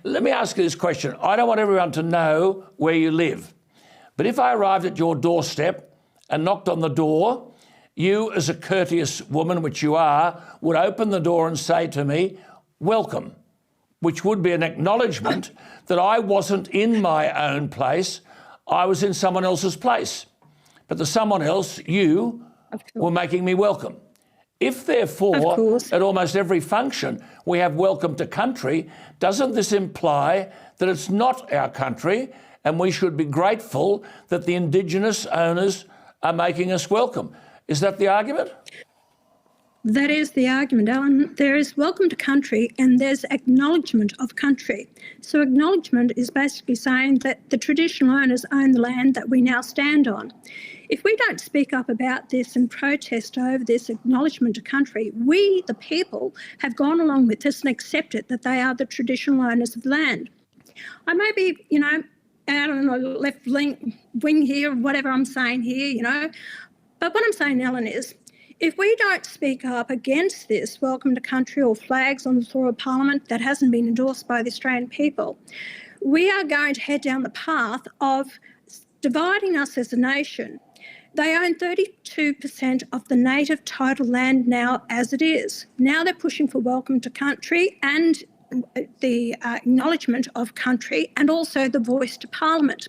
let me ask you this question. I don't want everyone to know where you live, but if I arrived at your doorstep and knocked on the door, you, as a courteous woman, which you are, would open the door and say to me, welcome, which would be an acknowledgement that I wasn't in my own place, I was in someone else's place. But the someone else, you, were making me welcome. If, therefore, at almost every function we have welcome to country, doesn't this imply that it's not our country and we should be grateful that the Indigenous owners are making us welcome? Is that the argument? That is the argument, Alan. There is welcome to country and there's acknowledgement of country. So acknowledgement is basically saying that the traditional owners own the land that we now stand on. If we don't speak up about this and protest over this acknowledgement to country, we, the people, have gone along with this and accepted that they are the traditional owners of land. I may be, out on the left wing here, whatever I'm saying here, but what I'm saying, Ellen, is if we don't speak up against this welcome to country or flags on the floor of Parliament that hasn't been endorsed by the Australian people, we are going to head down the path of dividing us as a nation. They own 32% of the native title land now as it is. Now they're pushing for welcome to country and the acknowledgement of country and also the voice to Parliament.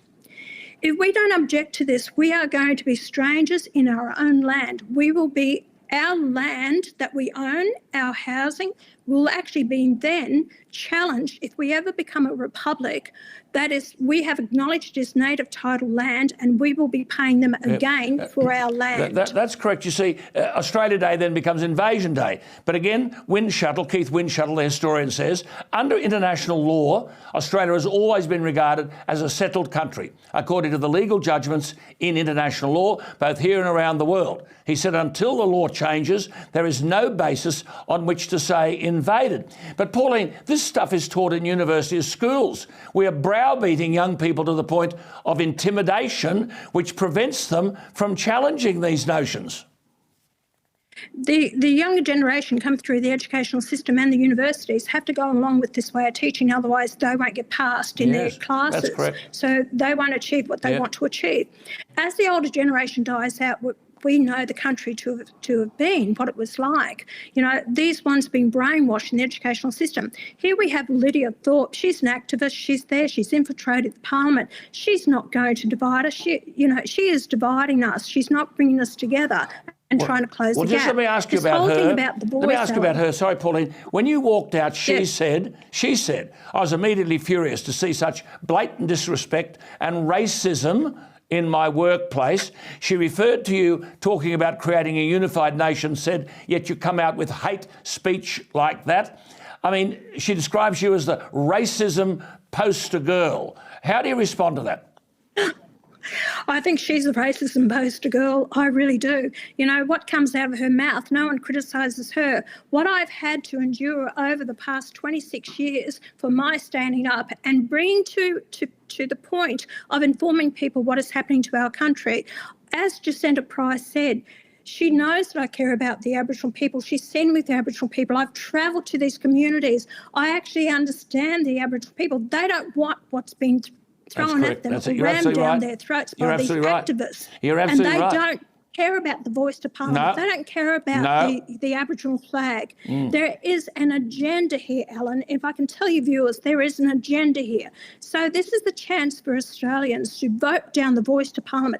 If we don't object to this, we are going to be strangers in our own land. We will be, our land that we own, our housing, will actually be then challenged if we ever become a republic. That is, we have acknowledged as native title land and we will be paying them again for our land. That's correct. You see, Australia Day then becomes Invasion Day. But again, Keith Windschuttle, the historian, says, under international law, Australia has always been regarded as a settled country, according to the legal judgments in international law, both here and around the world. He said, until the law changes, there is no basis on which to say invaded. But Pauline, this stuff is taught in university schools. We are browbeating young people to the point of intimidation, which prevents them from challenging these notions. The younger generation come through the educational system and the universities have to go along with this way of teaching, otherwise they won't get passed in their classes. That's correct. So they won't achieve what they want to achieve. As the older generation dies out, we know the country to have been, what it was like. These ones being brainwashed in the educational system. Here we have Lydia Thorpe. She's an activist. She's there. She's infiltrated the Parliament. She's not going to divide us. She is dividing us. She's not bringing us together and trying to close the gap. Well, just let me ask you about her. Let me ask you about her. Sorry, Pauline. When you walked out, she said, I was immediately furious to see such blatant disrespect and racism in my workplace. She referred to you talking about creating a unified nation, said, yet you come out with hate speech like that. I mean, she describes you as the racism poster girl. How do you respond to that? I think she's a racism poster girl. I really do. What comes out of her mouth, no one criticises her. What I've had to endure over the past 26 years for my standing up and bringing to the point of informing people what is happening to our country. As Jacinta Price said, she knows that I care about the Aboriginal people. She's seen with the Aboriginal people. I've travelled to these communities. I actually understand the Aboriginal people. They don't want what's been thrown at them or rammed down their throats by these activists. You're absolutely right. And they don't care about the voice to Parliament. They don't care about the Aboriginal flag. There is an agenda here, Alan. If I can tell you viewers, there is an agenda here. So this is the chance for Australians to vote down the voice to Parliament.